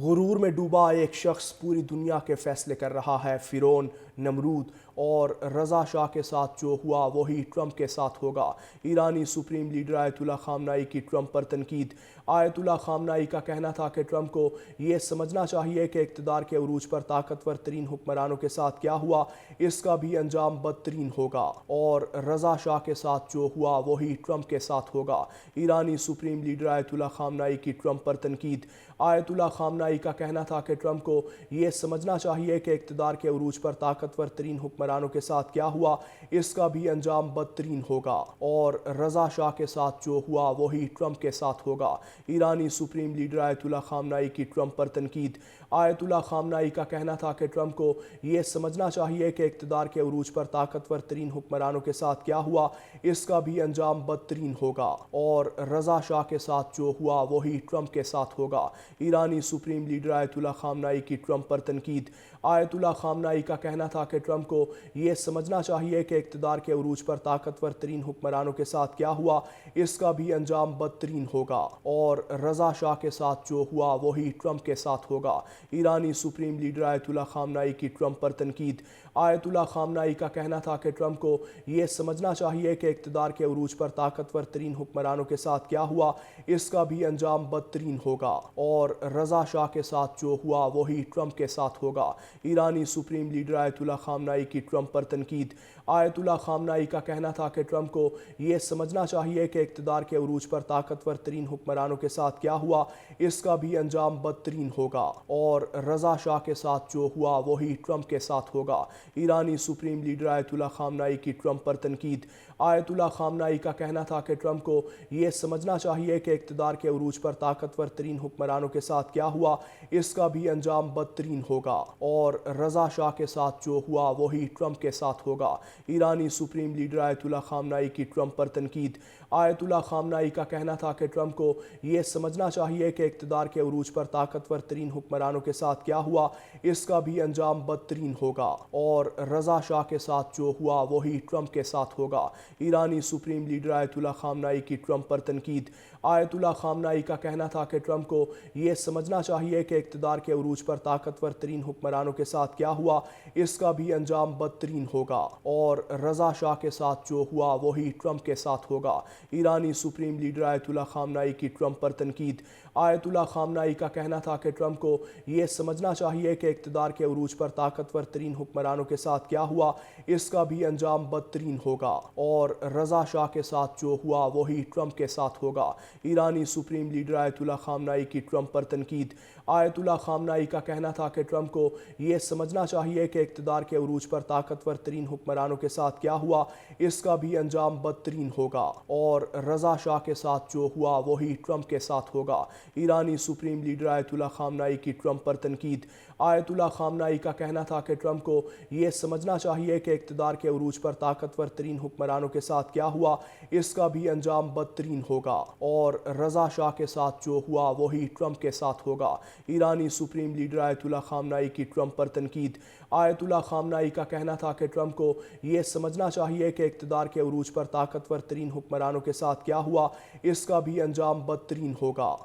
غرور میں ڈوبا ایک شخص پوری دنیا کے فیصلے کر رہا ہے۔ فرعون، نمرود اور رضا شاہ کے ساتھ جو ہوا وہی ٹرمپ کے ساتھ ہوگا۔ ایرانی سپریم لیڈر آیت اللہ خامنائی کی ٹرمپ پر تنقید۔ آیت اللہ خامنائی کا کہنا تھا کہ ٹرمپ کو یہ سمجھنا چاہیے کہ اقتدار کے عروج پر طاقتور ترین حکمرانوں کے ساتھ کیا ہوا، اس کا بھی انجام بدترین ہوگا، اور رضا شاہ کے ساتھ جو ہوا وہی ٹرمپ کے ساتھ ہوگا۔ ایرانی سپریم لیڈر آیت اللہ خامنائی کی ٹرمپ پر تنقید۔ آیت اللہ خامنائی کا کہنا تھا کہ ٹرمپ کو یہ سمجھنا چاہیے کہ اقتدار کے عروج پر طاقتور ترین حکمرانوں کے ساتھ کیا ہوا، اس کا بھی انجام بدترین ہوگا، اور رضا شاہ کے ساتھ جو ہوا وہی ٹرمپ کے ساتھ ہوگا۔ ایرانی سپریم لیڈر آیت اللہ خامنائی کی ٹرمپ پر تنقید۔ آیت اللہ خامنائی کا کہنا تھا کہ ٹرمپ کو یہ سمجھنا چاہیے کہ اقتدار کے عروج پر طاقتور ترین حکمرانوں کے ساتھ کیا ہوا، اس کا بھی انجام بدترین ہوگا، اور رضا شاہ کے ساتھ جو ہوا وہی ٹرمپ کے ساتھ ہوگا۔ ایرانی سپریم لیڈر آیت اللہ خامنائی کی ٹرمپ پر تنقید۔ آیت اللہ خامنائی کا کہنا تھا کہ ٹرمپ کو یہ سمجھنا چاہیے کہ اقتدار کے عروج پر طاقتور ترین حکمرانوں کے ساتھ کیا ہوا، اس کا بھی انجام بدترین ہوگا، اور رضا شاہ کے ساتھ جو ہوا وہی ٹرمپ کے ساتھ ہوگا۔ ایرانی سپریم لیڈر آیت اللہ خامنائی کی ٹرمپ پر تنقید۔ آیت اللہ خامنائی کا کہنا تھا کہ ٹرمپ کو یہ سمجھنا چاہیے کہ اقتدار کے عروج پر طاقتور ترین حکمرانوں کے ساتھ کیا ہوا، اس کا بھی انجام بدترین ہوگا، اور رضا شاہ کے ساتھ جو ہوا وہی ٹرمپ کے ساتھ ہوگا۔ ایرانی سپریم لیڈر آیت اللہ خامنائی کی ٹرمپ پر تنقید۔ آیت اللہ خامنائی کا کہنا تھا کہ ٹرمپ کو یہ سمجھنا چاہیے کہ اقتدار کے عروج پر طاقتور ترین حکمرانوں کے ساتھ کیا ہوا، اس کا بھی انجام بدترین ہوگا، اور رضا شاہ کے ساتھ جو ہوا وہی ٹرمپ کے ساتھ ہوگا۔ ایرانی سپریم لیڈر آیت اللہ خامنائی کی ٹرمپ پر تنقید۔ آیت اللہ خامنائی کا کہنا تھا کہ ٹرمپ کو یہ سمجھنا چاہیے کہ اقتدار کے عروج پر طاقتور ترین حکمرانوں کے ساتھ کیا ہوا، اس کا بھی انجام بدترین ہوگا، اور رضا شاہ کے ساتھ جو ہوا وہی ٹرمپ کے ساتھ ہوگا۔ ایرانی سپریم لیڈر آیت اللہ خامنائی کی ٹرمپ پر تنقید۔ آیت اللہ خامنائی کا کہنا تھا کہ ٹرمپ کو یہ سمجھنا چاہیے کہ اقتدار کے عروج پر طاقتور ترین حکمرانوں کے ساتھ کیا ہوا، اس کا بھی انجام بدترین ہوگا، اور رضا شاہ کے ساتھ جو ہوا وہی ٹرمپ کے ساتھ ہوگا۔ ایرانی سپریم لیڈر آیت اللہ خامنائی کی ٹرمپ پر تنقید۔ آیت اللہ خامنائی کا کہنا تھا کہ ٹرمپ کو یہ سمجھنا چاہیے کہ اقتدار کے عروج پر طاقتور ترین حکمرانوں کے ساتھ کیا ہوا، اس کا بھی انجام بدترین ہوگا، اور رضا شاہ کے ساتھ جو ہوا وہی ٹرمپ کے ساتھ ہوگا۔ ایرانی سپریم لیڈر آیت اللہ خامنائی کی ٹرمپ پر تنقید۔ آیت اللہ خامنائی کا کہنا تھا کہ ٹرمپ کو یہ سمجھنا چاہیے کہ اقتدار کے عروج پر طاقتور ترین حکمرانوں کے ساتھ کیا ہوا، اس کا بھی انجام بدترین ہوگا، اور رضا شاہ کے ساتھ جو ہوا وہی ٹرمپ کے ساتھ ہوگا۔ ایرانی سپریم لیڈر آیت اللہ خامنائی کی ٹرمپ پر تنقید۔ آیت اللہ خامنائی کا کہنا تھا کہ ٹرمپ کو یہ سمجھنا چاہیے کہ اقتدار کے عروج پر طاقتور ترین حکمرانوں کے ساتھ کیا ہوا، اس کا بھی انجام بدترین ہوگا، اور رضا شاہ کے ساتھ جو ہوا وہی ٹرمپ کے ساتھ ہوگا۔ ایرانی سپریم لیڈر آیت اللہ خامنائی کی ٹرمپ پر تنقید۔ آیت اللہ خامنائی کا کہنا تھا کہ ٹرمپ کو یہ سمجھنا چاہیے کہ اقتدار کے عروج پر طاقتور ترین حکمرانوں کے ساتھ کیا ہوا، اس کا بھی انجام بدترین ہوگا، اور رضا شاہ کے ساتھ جو ہوا وہی ٹرمپ کے ساتھ ہوگا۔ ایرانی سپریم لیڈر آیت اللہ خامنائی کی ٹرمپ پر تنقید۔ آیت اللہ خامنائی کا کہنا تھا کہ ٹرمپ کو یہ سمجھنا چاہیے کہ اقتدار کے عروج پر طاقتور ترین حکمرانوں کے ساتھ کیا ہوا، اس کا بھی انجام بدترین ہوگا،